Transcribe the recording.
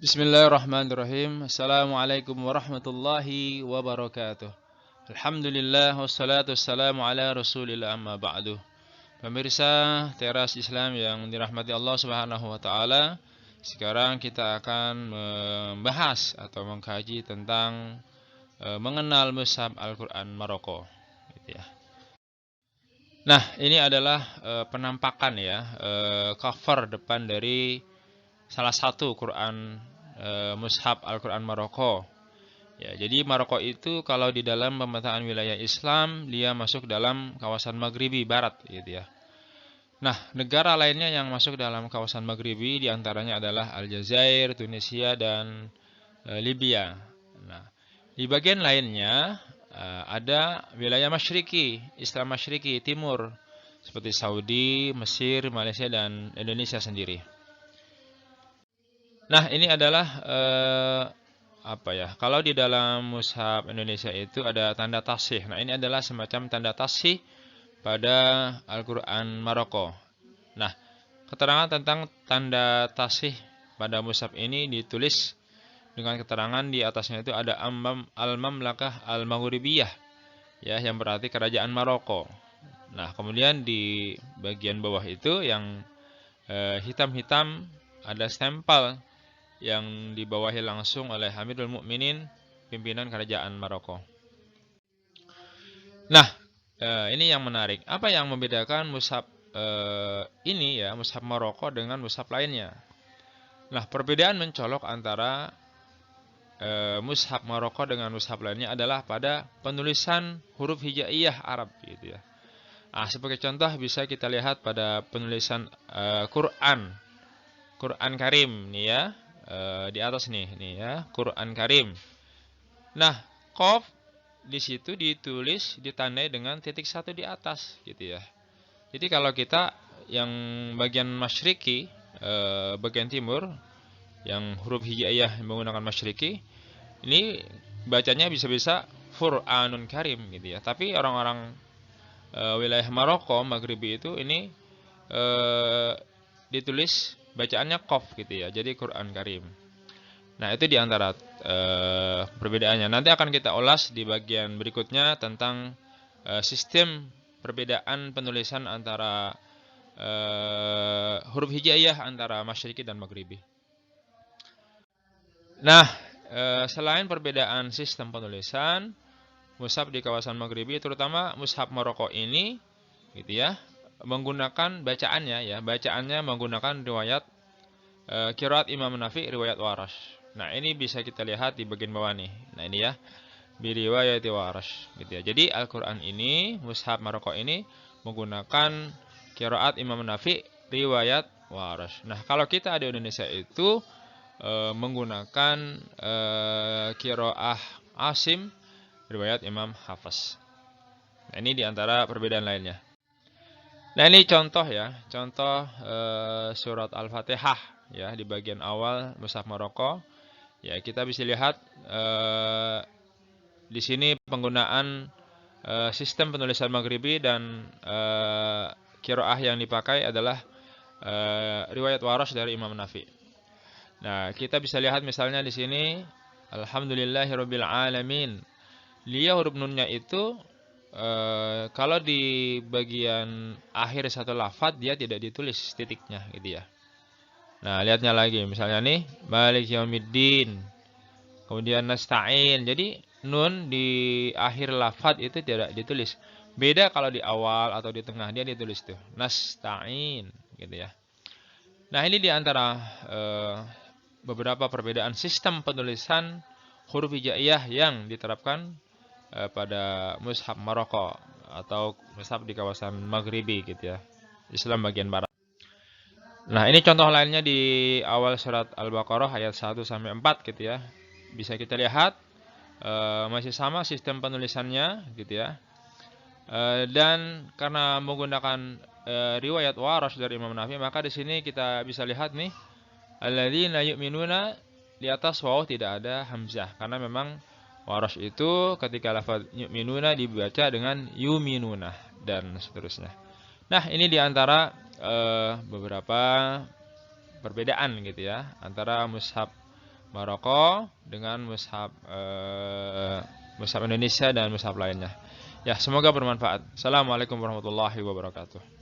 Bismillahirrahmanirrahim. Assalamualaikum warahmatullahi wabarakatuh. Alhamdulillah wassalatu wassalamu ala Rasulillah amma ba'du. Pemirsa Teras Islam yang dirahmati Allah Subhanahu wa taala, sekarang kita akan membahas atau mengkaji tentang mengenal mushaf Al-Qur'an Maroko, gitu ya. Nah, ini adalah penampakan ya, cover depan dari salah satu Quran mushaf Al-Quran Maroko. Ya, jadi Maroko itu kalau di dalam pemetaan wilayah Islam dia masuk dalam kawasan Maghribi Barat, gitu ya. Nah, negara lainnya yang masuk dalam kawasan Maghribi diantaranya adalah Aljazair, Tunisia, dan Libya. Nah, di bagian lainnya ada wilayah Masyriki, Islam Masyriki Timur, seperti Saudi, Mesir, Malaysia, dan Indonesia sendiri. Nah, ini adalah apa ya? Kalau di dalam mushaf Indonesia itu ada tanda tasih. Nah, ini adalah semacam tanda tasih pada Al-Qur'an Maroko. Nah, keterangan tentang tanda tasih pada mushaf ini ditulis dengan keterangan di atasnya itu ada Al-Mamlakah Al-Maghribiyah, ya, yang berarti kerajaan Maroko. Nah, kemudian di bagian bawah itu yang hitam-hitam ada stempel yang dibawahi langsung oleh Amirul Mukminin, pimpinan kerajaan Maroko. Nah, ini yang menarik. Apa yang membedakan mushaf ini ya, mushaf Maroko dengan mushaf lainnya? Nah, perbedaan mencolok antara mushaf Maroko dengan mushaf lainnya adalah pada penulisan huruf hijaiyah Arab, gitu ya. Ah, sebagai contoh bisa kita lihat pada penulisan Quran Karim nih ya. Di atas nih ya, Quran Karim. Nah, Qaf di situ ditulis ditandai dengan titik satu di atas, gitu ya. Jadi kalau kita yang bagian Masyriki, bagian timur, yang huruf hijaiyah menggunakan Masyriki, ini bacanya bisa-bisa Qur'anun Karim, gitu ya. Tapi orang-orang wilayah Maroko, Maghribi itu ini ditulis bacaannya Qaf, gitu ya. Jadi Quran Karim. Nah, itu di antara perbedaannya. Nanti akan kita ulas di bagian berikutnya tentang sistem perbedaan penulisan antara huruf hijaiyah antara Masyriqi dan Maghribi. Nah, selain perbedaan sistem penulisan, mushaf di kawasan Maghribi, terutama mushaf Maroko ini, gitu ya, menggunakan bacaannya menggunakan riwayat qiraat Imam Nafi, riwayat Warash. Nah, ini bisa kita lihat di bagian bawah nih. Nah, ini ya, biriwayat Warash, gitu ya. Jadi Al-Qur'an ini, mushaf Maroko ini menggunakan qiraat Imam Nafi, riwayat Warash. Nah, kalau kita di Indonesia itu menggunakan qiraah Asim, riwayat Imam Hafs. Nah, ini diantara perbedaan lainnya. Nah, ini contoh ya, contoh surat Al-Fatihah ya di bagian awal mushaf Maroko. Ya, kita bisa lihat di sini penggunaan sistem penulisan Maghribi dan qiraah yang dipakai adalah riwayat Warash dari Imam Nafi. Nah, kita bisa lihat misalnya di sini Alhamdulillahirabbil alamin. Dia huruf nunnya itu kalau di bagian akhir satu lafadz dia tidak ditulis titiknya, gitu ya. Nah, lihatnya lagi misalnya nih Malik Yaumiddin, kemudian nasta'in. Jadi nun di akhir lafadz itu tidak ditulis. Beda kalau di awal atau di tengah dia ditulis tuh nasta'in, gitu ya. Nah, ini di antara beberapa perbedaan sistem penulisan huruf hijaiyah yang diterapkan pada mushaf Maroko atau mushaf di kawasan Maghribi, gitu ya, Islam bagian barat. Nah, ini contoh lainnya di awal surat Al-Baqarah ayat 1 sampai 4, gitu ya. Bisa kita lihat masih sama sistem penulisannya, gitu ya. Dan karena menggunakan riwayat Warash dari Imam Nafi, maka di sini kita bisa lihat nih alladzina yu'minuna, di atas waw tidak ada hamzah karena memang Warash itu ketika lafaz yu'minuna dibaca dengan yuminuna dan seterusnya. Nah, ini diantara beberapa perbedaan, gitu ya, antara mushaf Maroko dengan mushaf mushaf Indonesia dan mushaf lainnya. Ya, semoga bermanfaat. Assalamualaikum warahmatullahi wabarakatuh.